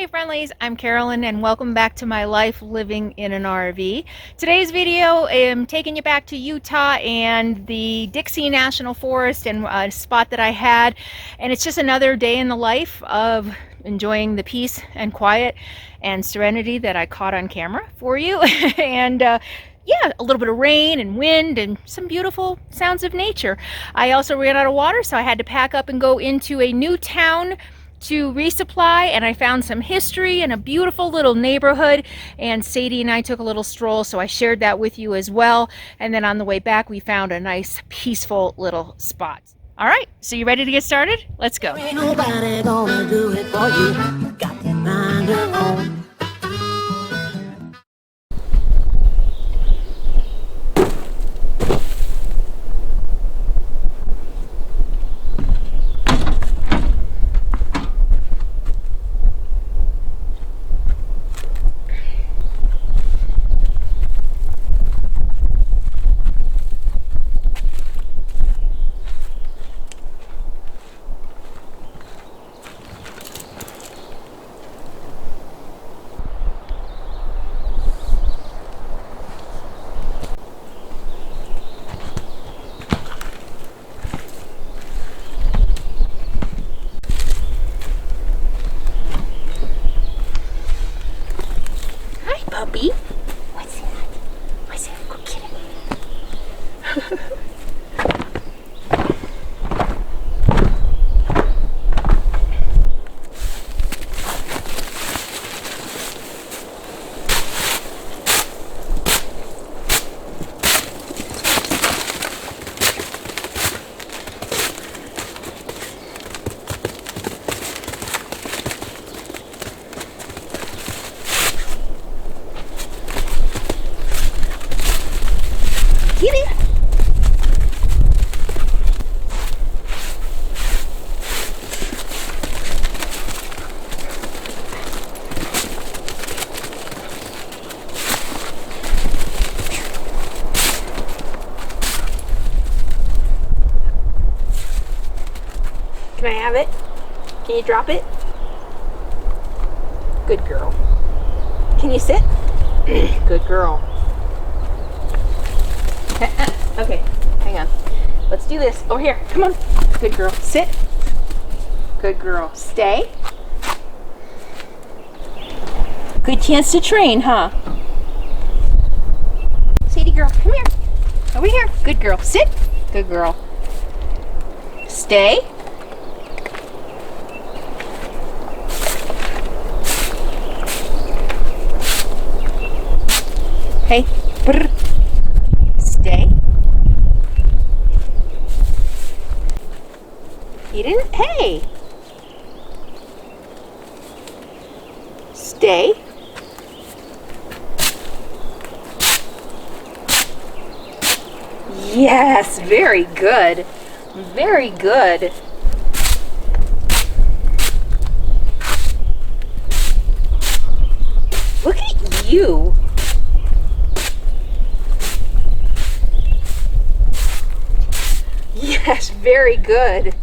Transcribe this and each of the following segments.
Hey friendlies, I'm Carolyn and welcome back to my life living in an RV. Today's video, I'm taking you back to Utah and the Dixie National Forest and a spot that I had. And it's just another day in the life of enjoying the peace and quiet and serenity that I caught on camera for you. and yeah, a little bit of rain and wind and some beautiful sounds of nature. I also ran out of water, so I had to pack up and go into a new town to resupply, and I found some history and a beautiful little neighborhood, and Sadie and I took a little stroll, so I shared that with you as well. And then on the way back we found a nice peaceful little spot. All right, so you ready to get started? Let's go. Ain't nobody gonna do it for you. You got to find your own. Puppy, what's that? What's that? Go get it. Get it. Can I have it? Can you drop it? Good girl. Can you sit? Good girl. Okay, hang on. Let's do this. Over here. Come on. Good girl. Sit. Good girl. Stay. Good chance to train, huh? Sadie girl, come here. Over here. Good girl. Sit. Good girl. Stay. Hey. Brr. Stay. You didn't? Hey! Stay. Yes, very good. Very good. Look at you. Yes, very good.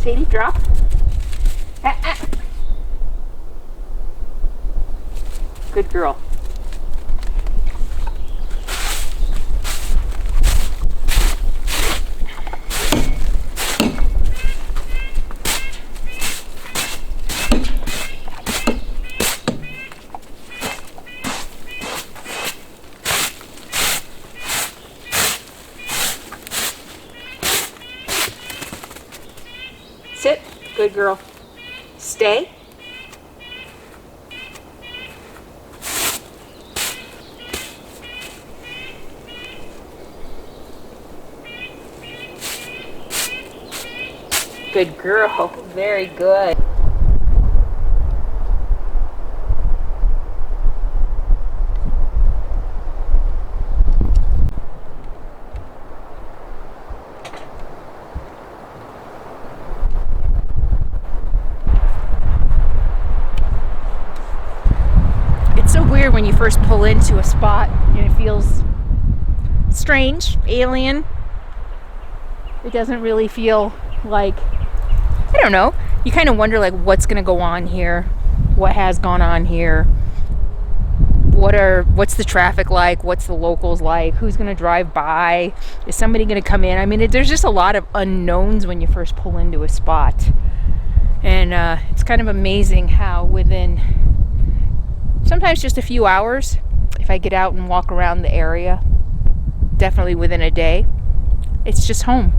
Sadie, drop. Good girl. Sit. Good girl. Stay. Good girl. Very good. weird when you first pull into a spot and it feels strange, alien. It doesn't really feel like, I don't know, you kind of wonder like what's gonna go on here, what has gone on here, what's the traffic like, what's the locals like, who's gonna drive by, is somebody gonna come in? I mean, there's just a lot of unknowns when you first pull into a spot. And it's kind of amazing how within sometimes just a few hours, if I get out and walk around the area, definitely within a day, it's just home.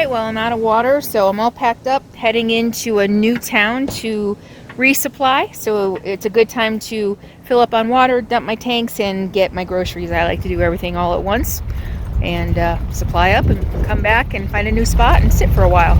Well, I'm out of water, so I'm all packed up, heading into a new town to resupply. So it's a good time to fill up on water, dump my tanks, and get my groceries. I like to do everything all at once and supply up and come back and find a new spot and sit for a while.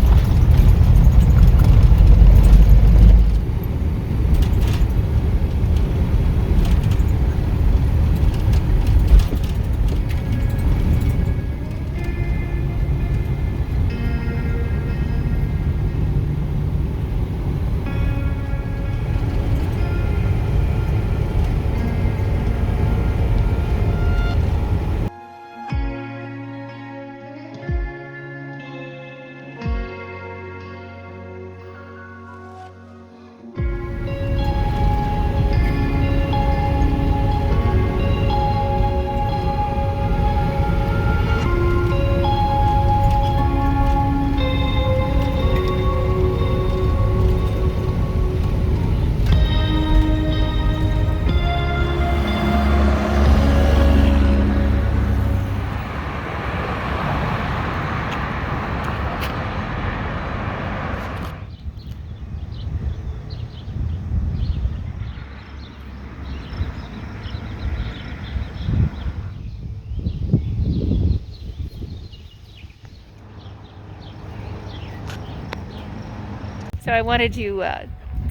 So I wanted to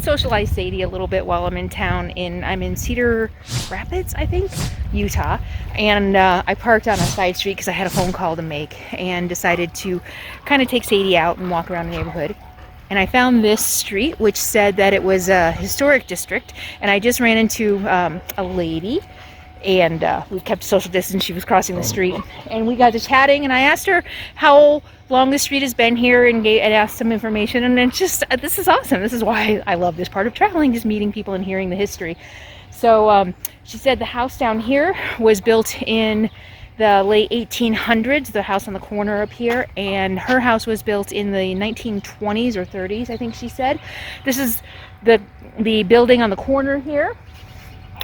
socialize Sadie a little bit while I'm in town. I'm in Cedar Rapids, I think, Utah, and I parked on a side street because I had a phone call to make and decided to kind of take Sadie out and walk around the neighborhood. And I found this street which said that it was a historic district, and I just ran into a lady, and we kept social distance. She was crossing the street, and we got to chatting, and I asked her how long the street has been here and asked some information. And it's just, this is awesome. This is why I love this part of traveling, just meeting people and hearing the history. So she said the house down here was built in the late 1800s, the house on the corner up here, and her house was built in the 1920s or 30s, I think she said. This is the building on the corner here.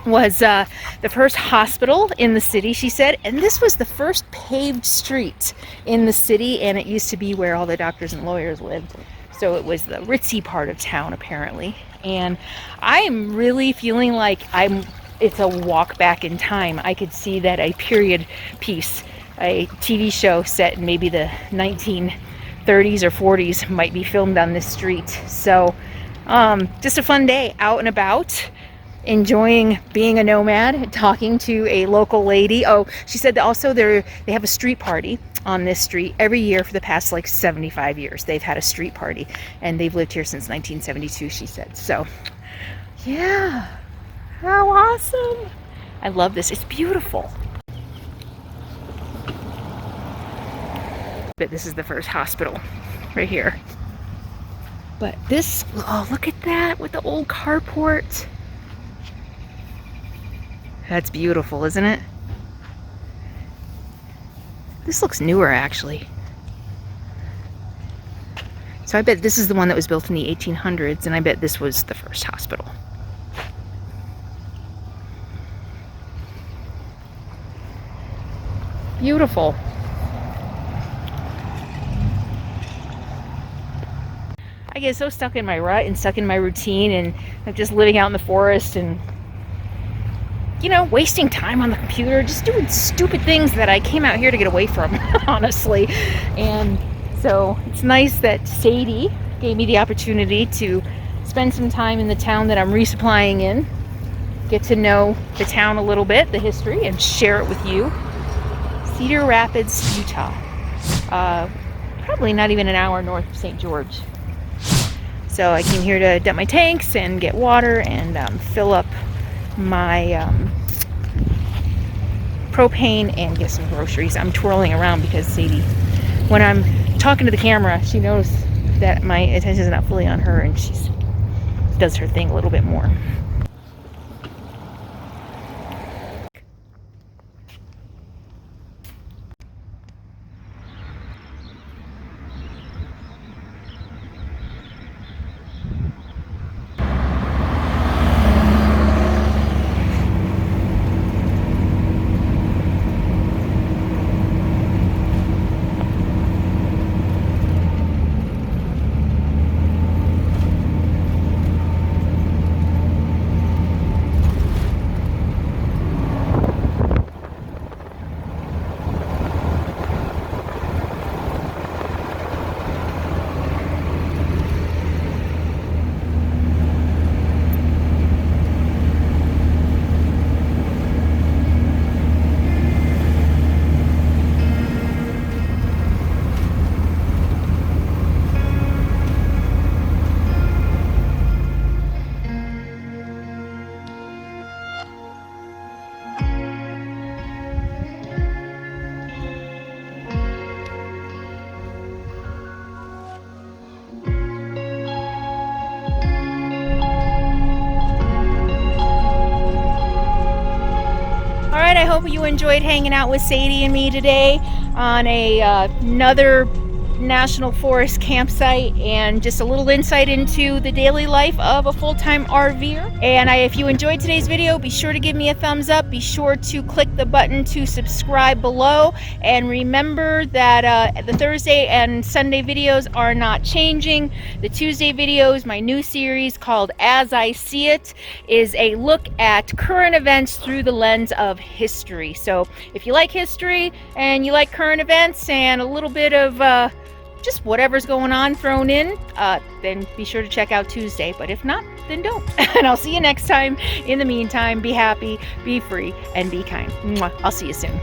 was the first hospital in the city, she said, and this was the first paved street in the city, and it used to be where all the doctors and lawyers lived. So it was the ritzy part of town, apparently. And I am really feeling like it's a walk back in time. I could see that a period piece, a TV show set in maybe the 1930s or 40s might be filmed on this street. So just a fun day out and about, enjoying being a nomad, talking to a local lady. Oh, she said that also they have a street party on this street every year for the past like 75 years. They've had a street party, and they've lived here since 1972, she said. So yeah, how awesome. I love this. It's beautiful. But this is the first hospital right here. But this, oh, look at that with the old carport. That's beautiful, isn't it? This looks newer, actually. So I bet this is the one that was built in the 1800s, and I bet this was the first hospital. Beautiful. I get so stuck in my rut and stuck in my routine, and I'm just living out in the forest and, you know, wasting time on the computer, just doing stupid things that I came out here to get away from, honestly. And so it's nice that Sadie gave me the opportunity to spend some time in the town that I'm resupplying in, get to know the town a little bit, the history, and share it with you. Cedar Rapids, Utah. Probably not even an hour north of St. George. So I came here to dump my tanks and get water and fill up my propane and get some groceries. I'm twirling around because Sadie, when I'm talking to the camera, she knows that my attention is not fully on her, and she does her thing a little bit more. I hope you enjoyed hanging out with Sadie and me today on another National Forest campsite, and just a little insight into the daily life of a full-time RVer. And if you enjoyed today's video, be sure to give me a thumbs up. Be sure to click the button to subscribe below, and remember that the Thursday and Sunday videos are not changing. The Tuesday videos, my new series called As I See It, is a look at current events through the lens of history. So if you like history and you like current events and a little bit of just whatever's going on thrown in, then be sure to check out Tuesday. But if not, then don't. And I'll see you next time. In the meantime, be happy, be free, and be kind. Mwah. I'll see you soon.